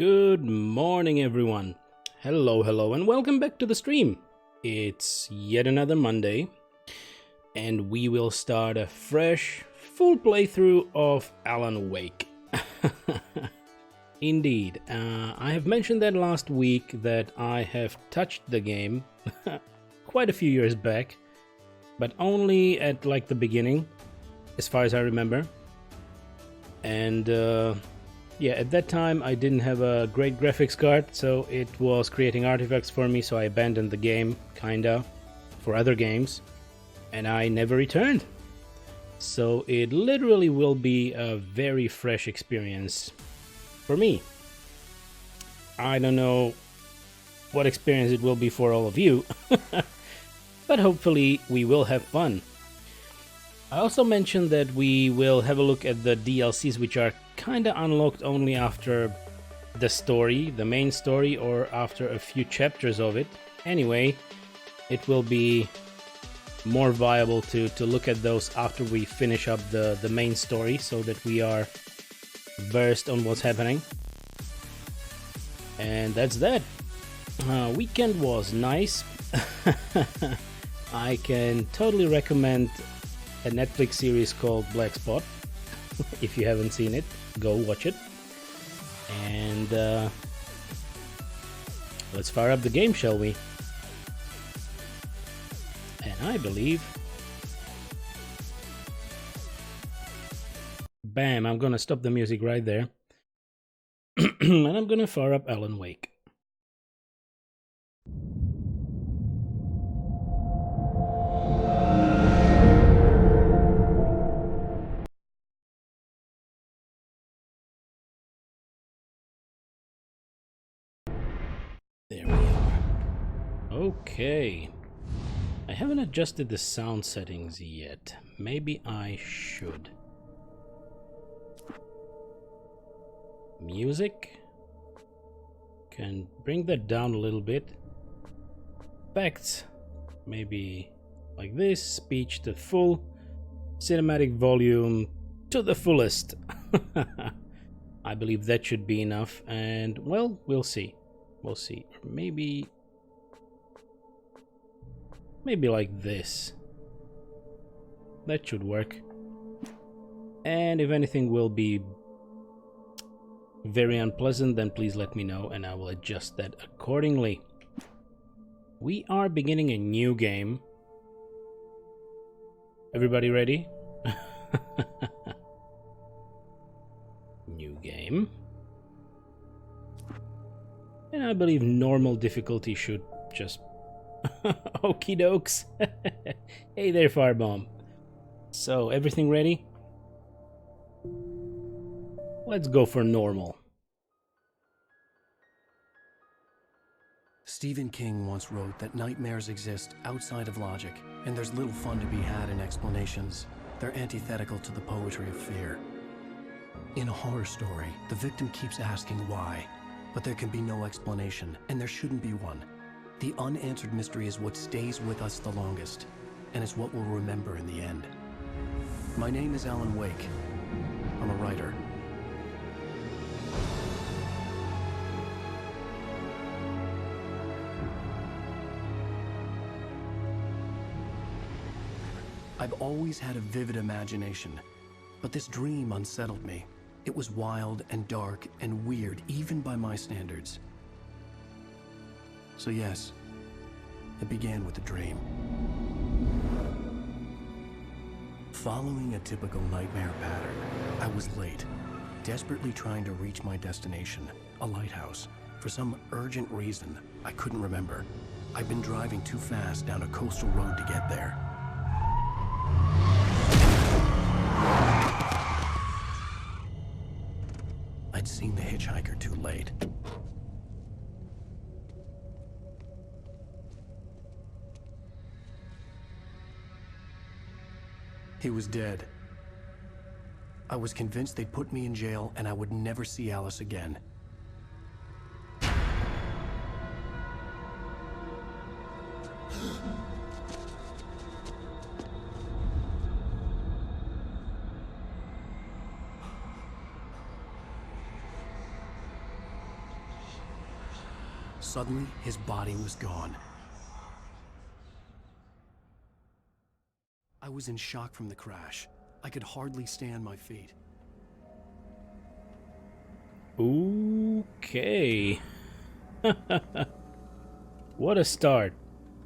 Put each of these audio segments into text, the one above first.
Good morning, everyone. Hello, and welcome back to the stream. It's yet another Monday, and we will start a fresh, full playthrough of Alan Wake. Indeed, I have mentioned that last week that I have touched the game quite a few years back, but only at like the beginning, as far as I remember. And yeah, at that time I didn't have a great graphics card, so it was creating artifacts for me, so I abandoned the game, kinda, for other games, and I never returned. So it literally will be a very fresh experience for me. I don't know what experience it will be for all of you, but hopefully we will have fun. I also mentioned that we will have a look at the DLCs, which are kinda unlocked only after the story, the main story, or after a few chapters of it. Anyway, it will be more viable to look at those after we finish up the main story, so that we are versed on what's happening. And that's that. Weekend was nice. I can totally recommend a Netflix series called Black Spot. If you haven't seen it, go watch it. And let's fire up the game, shall we? And I believe... Bam, I'm gonna stop the music right there. And I'm gonna fire up Alan Wake. There we are. Okay. I haven't adjusted the sound settings yet. Maybe I should. Music. Can bring that down a little bit. Effects. Maybe like this. Speech to full. Cinematic volume to the fullest. I believe that should be enough. And, well, we'll see. We'll see. Or maybe like this. That should work. And if anything will be very unpleasant, then please let me know and I will adjust that accordingly. We are beginning a new game. Everybody ready? New game. And I believe normal difficulty should just... Okie dokes. Hey there, Firebomb. So, everything ready? Let's go for normal. Stephen King once wrote that nightmares exist outside of logic, and there's little fun to be had in explanations. They're antithetical to the poetry of fear. In a horror story, the victim keeps asking why, but there can be no explanation, and there shouldn't be one. The unanswered mystery is what stays with us the longest, and it's what we'll remember in the end. My name is Alan Wake. I'm a writer. I've always had a vivid imagination, but this dream unsettled me. It was wild and dark and weird, even by my standards. So yes, it began with a dream. Following a typical nightmare pattern, I was late, desperately trying to reach my destination, a lighthouse. For some urgent reason, I couldn't remember. I'd been driving too fast down a coastal road to get there. I'd seen the hitchhiker too late. He was dead. I was convinced they'd put me in jail and I would never see Alice again. Suddenly, his body was gone. I was in shock from the crash. I could hardly stand my feet. Okay. What a start.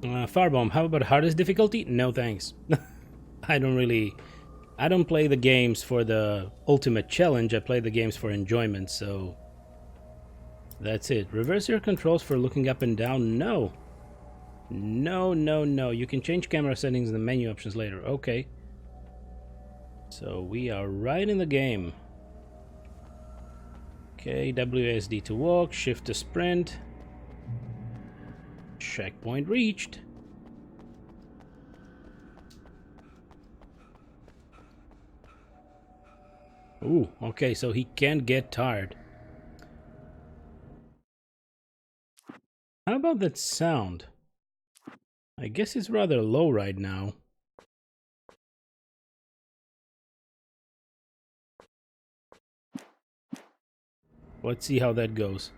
Firebomb, how about hardest difficulty? No thanks. I don't play the games for the ultimate challenge, I play the games for enjoyment, so that's it. Reverse your controls for looking up and down? No. No, no, no. You can change camera settings in the menu options later. Okay. So we are right in the game. Okay, WASD to walk, shift to sprint. Checkpoint reached. Ooh, okay, so he can't get tired. How about that sound? I guess it's rather low right now. Let's see how that goes.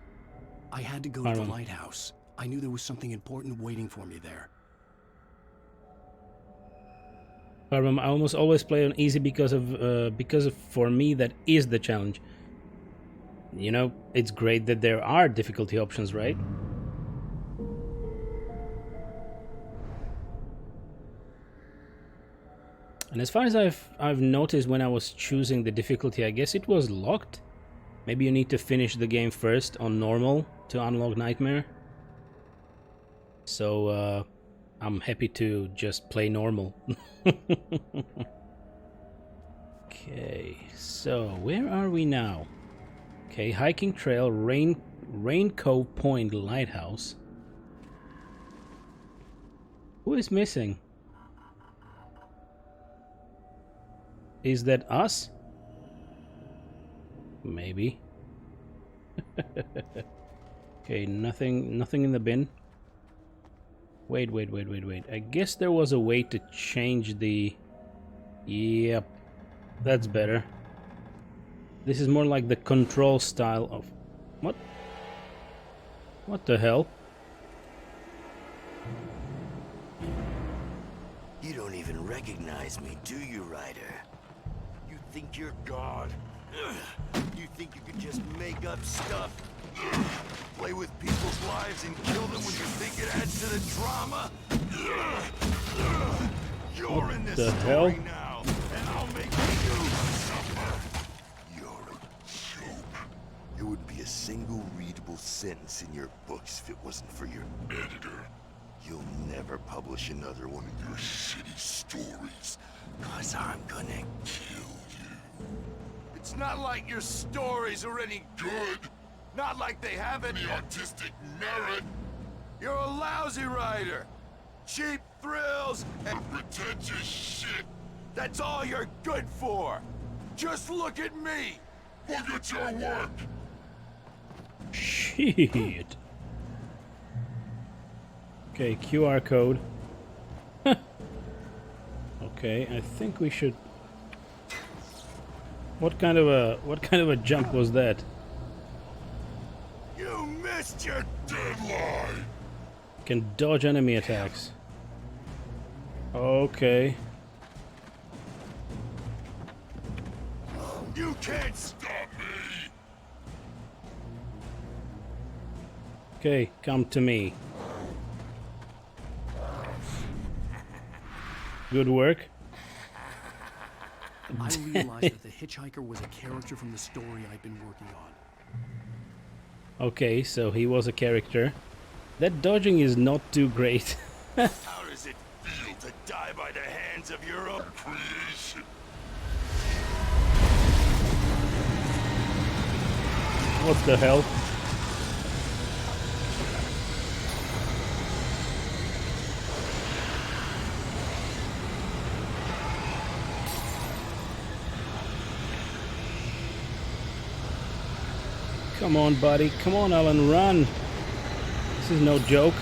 I had to go to the lighthouse. I knew there was something important waiting for me there. I almost always play on easy because of for me that is the challenge. You know, it's great that there are difficulty options, right? And as far as I've noticed when I was choosing the difficulty, I guess it was locked. Maybe you need to finish the game first on normal to unlock Nightmare. So I'm happy to just play normal. Okay, so where are we now? Okay, hiking trail, Rain Cove Point Lighthouse. Who is missing? Is that us? Maybe. Okay, nothing in the bin. Wait. I guess there was a way to change the... Yep, that's better. This is more like the control style of... What? What the hell? You don't even recognize me, do you, Ryder? You think you're God? You think you can just make up stuff? Play with people's lives and kill them when you think it adds to the drama? You're in this story now, and I'll make you suffer. You're a joke. There wouldn't be a single readable sentence in your books if it wasn't for your editor. You'll never publish another one of your shitty stories, 'cause I'm gonna kill you. It's not like your stories are any good. Not like they have any artistic merit. You're a lousy writer. Cheap thrills and pretentious shit. That's all you're good for. Just look at me. Look at your work. Shit. Okay, QR code. Okay, I think we should... What kind of a jump was that? You missed your deadline. Can dodge enemy attacks. Okay. You can't stop me. Okay, come to me. Good work. I realized that the hitchhiker was a character from the story I'd been working on. Okay, so he was a character. That dodging is not too great. How does it feel to die by the hands of your own creation? What the hell? Come on, buddy. Come on, Alan, run. This is no joke.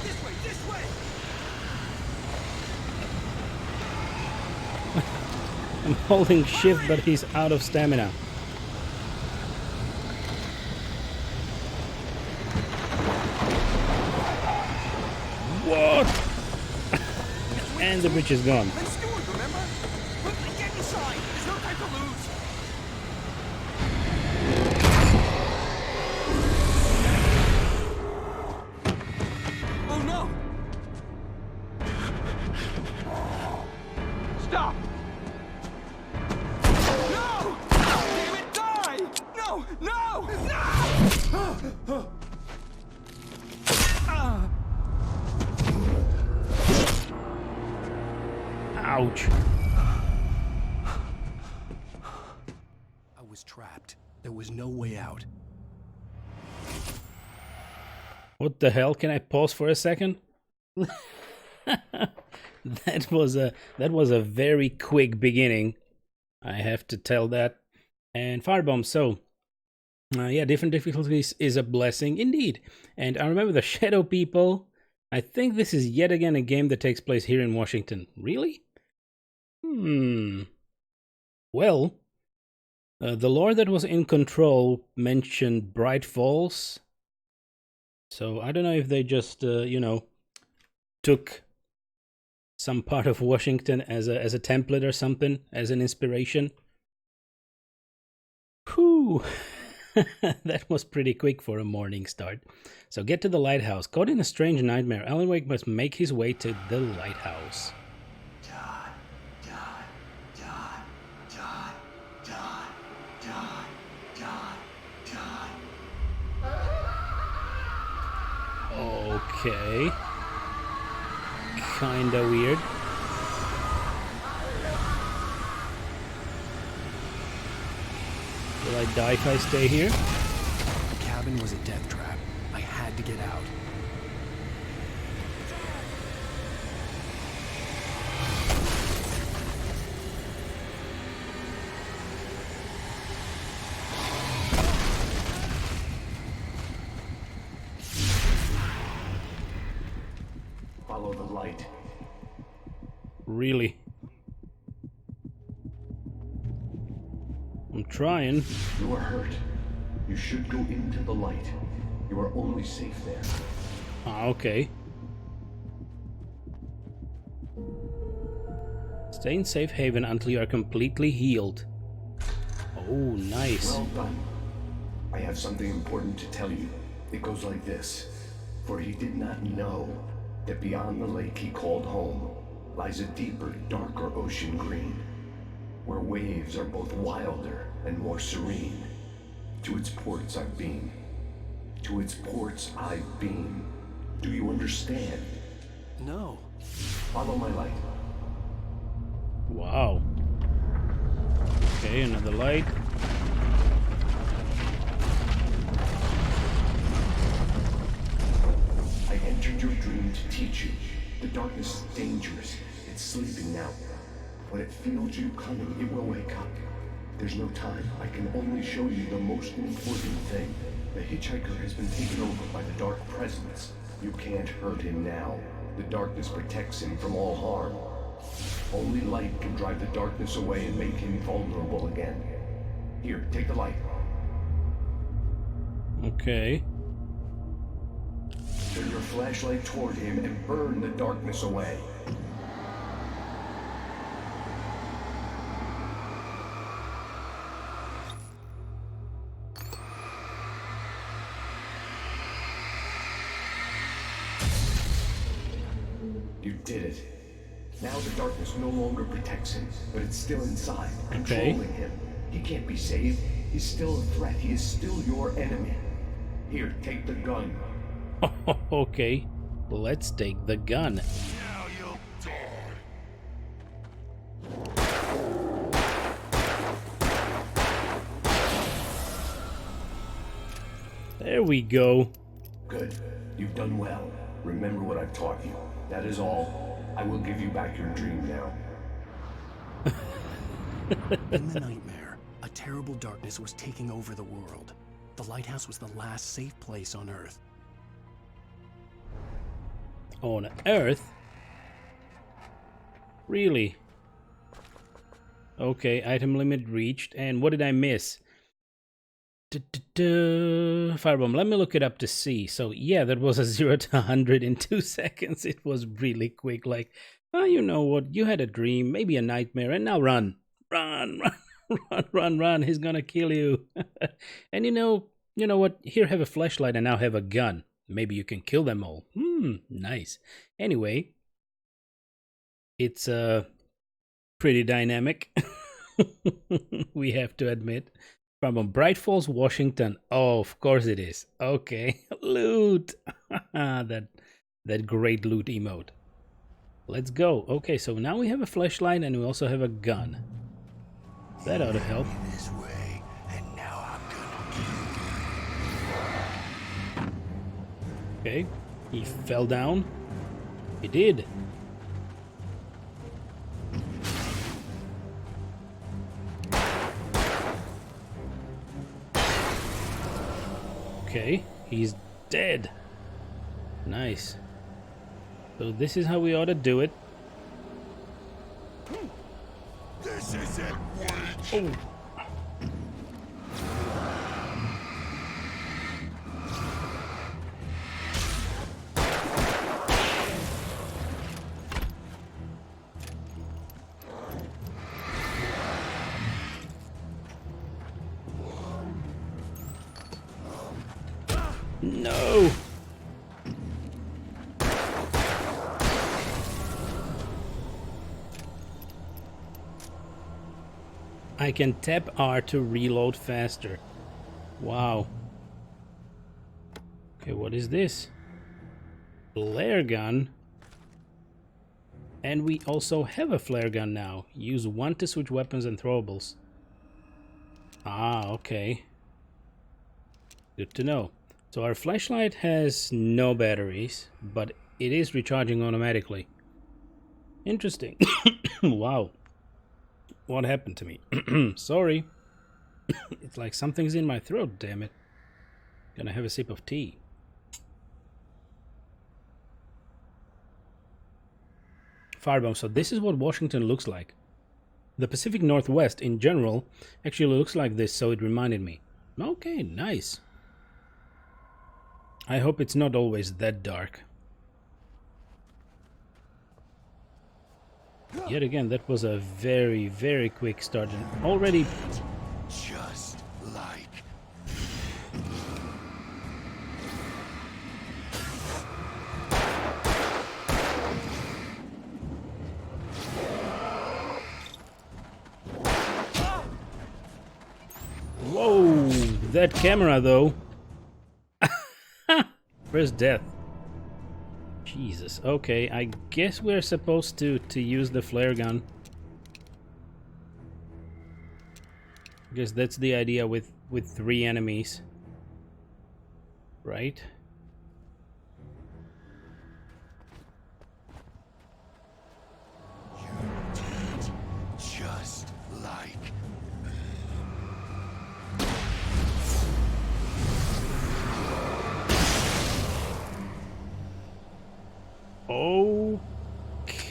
This way, this way. I'm holding shift, but he's out of stamina. What? And the bridge is gone. Let's do it, remember? Quickly, get inside! There's no time to lose! Oh no! Stop! No! Damn it, die! No! No! No! Ouch. I was trapped. There was no way out. What the hell? Can I pause for a second? That was a very quick beginning. I have to tell that. And Firebomb, so yeah, different difficulties is a blessing indeed. And I remember the Shadow People. I think this is yet again a game that takes place here in Washington. Really? Well, the lore that was in control mentioned Bright Falls. So I don't know if they just, you know, took some part of Washington as a template or something, as an inspiration. Whew. That was pretty quick for a morning start. So get to the lighthouse. Caught in a strange nightmare, Alanwake must make his way to the lighthouse. Okay. Kinda weird. Will I die if I stay here? The cabin was a death trap. I had to get out. Follow the light. Really? I'm trying. You are hurt. You should go into the light. You are only safe there. Ah, okay. Stay in safe haven until you are completely healed. Oh, nice. Well done. I have something important to tell you. It goes like this. For he did not know that beyond the lake he called home lies a deeper, darker ocean green, where waves are both wilder and more serene. To its ports I've been. To its ports I've been. Do you understand? No. Follow my light. Wow. Okay, another light. I entered your dream to teach you. The darkness is dangerous. It's sleeping now. When it feels you coming, it will wake up. There's no time. I can only show you the most important thing. The hitchhiker has been taken over by the dark presence. You can't hurt him now. The darkness protects him from all harm. Only light can drive the darkness away and make him vulnerable again. Here, take the light. Okay. Turn your flashlight toward him and burn the darkness away. You did it. Now the darkness no longer protects him, but it's still inside, controlling him. He can't be saved. He's still a threat. He is still your enemy. Here, take the gun. Okay, let's take the gun. Now you'll die. There we go. Good. You've done well. Remember what I've taught you. That is all. I will give you back your dream now. In the nightmare, a terrible darkness was taking over the world. The lighthouse was the last safe place on Earth. On Earth? Really? Okay, item limit reached. And what did I miss? Firebomb, let me look it up to see. So yeah, that was a 0 to 100 in 2 seconds. It was really quick. Like, oh, you know what? You had a dream, maybe a nightmare, and now run. Run, run, run, run. He's gonna kill you. And you know what? Here, have a flashlight and now have a gun. Maybe you can kill them all. Nice. Anyway, it's pretty dynamic. We have to admit. From Bright Falls, Washington. Oh, of course it is. Okay, loot. that great loot emote. Let's go. Okay, so now we have a flashlight and we also have a gun. That ought to help. This way, and now I'm gonna Okay, he fell down. He did. Okay, he's dead. Nice. So this is how we ought to do it. This isn't weak. Oh. No. I can tap R to reload faster. Wow. Okay, what is this? Flare gun. And we also have a flare gun now. Use 1 to switch weapons and throwables. Ah, okay. Good to know. So our flashlight has no batteries, but it is recharging automatically. Interesting. Wow. What happened to me? Sorry. It's like something's in my throat, damn it. Gonna have a sip of tea. Firebomb. So this is what Washington looks like. The Pacific Northwest in general actually looks like this, so it reminded me. Okay, nice. I hope it's not always that dark. Yet again, that was a very, very quick start and already... Just like... Whoa! That camera, though. Where's death? Jesus. Okay, I guess we're supposed to use the flare gun. I guess that's the idea with 3 enemies. Right? Just like...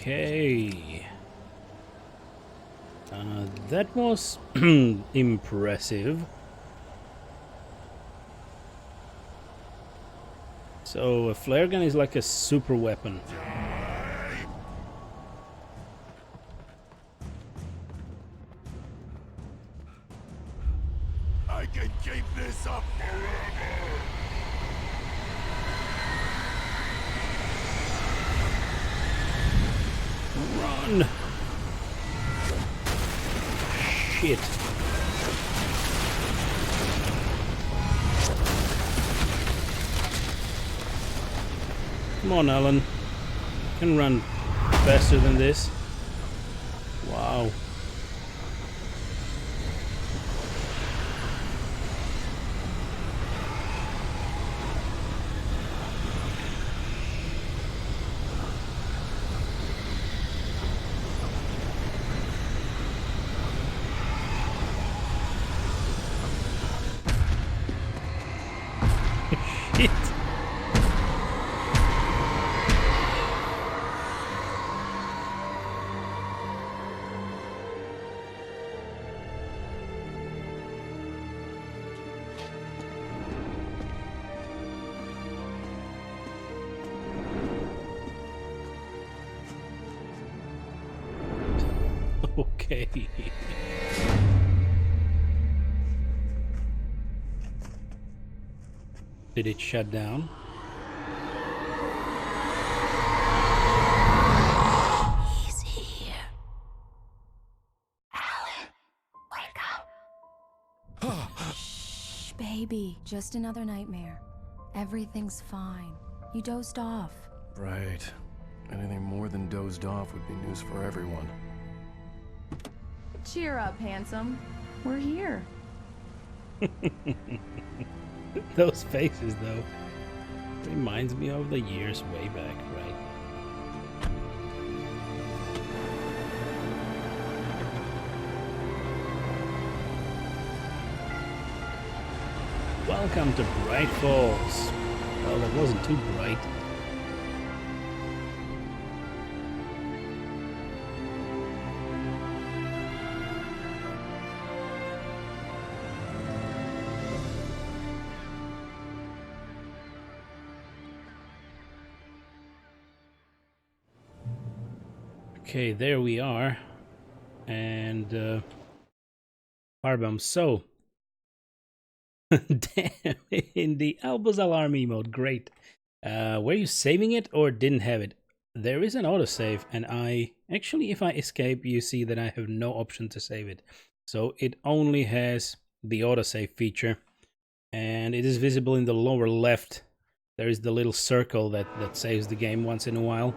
Okay. That was impressive. So a flare gun is like a super weapon. I can keep this up forever. Run! Shit. Come on, Alan. You can run faster than this. Wow. Shit. Okay. Did it shut down? He's here. Alan, wake up. Shh, baby. Just another nightmare. Everything's fine. You dozed off. Right. Anything more than dozed off would be news for everyone. Cheer up, handsome. We're here. Those faces, though, reminds me of the years way back, right? Welcome to Bright Falls. Well, it wasn't too bright. Okay, there we are. And Farbomb. So damn, in the Albus Alarm emote, great. Were you saving it or didn't have it? There is an autosave, and I actually, if I escape, you see that I have no option to save it. So it only has the autosave feature, and it is visible in the lower left. There is the little circle that saves the game once in a while.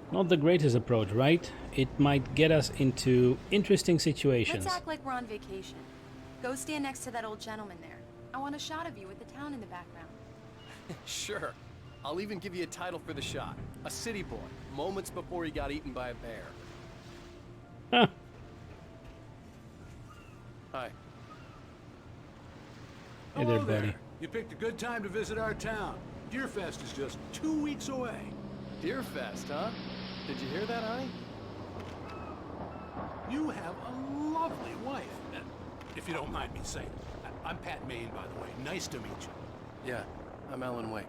Not the greatest approach, right? It might get us into interesting situations. Let's act like we're on vacation. Go stand next to that old gentleman there. I want a shot of you with the town in the background. Sure. I'll even give you a title for the shot. A city boy, moments before he got eaten by a bear. Huh. Hi. Hey there, buddy. You picked a good time to visit our town. Deerfest is just 2 weeks away. Deerfest, huh? Did you hear that, honey? You have a lovely wife. If you don't mind me saying. I'm Pat Maine, by the way. Nice to meet you. Yeah, I'm Alan Wake.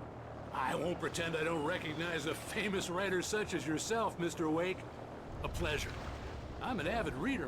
I won't pretend I don't recognize a famous writer such as yourself, Mr. Wake. A pleasure. I'm an avid reader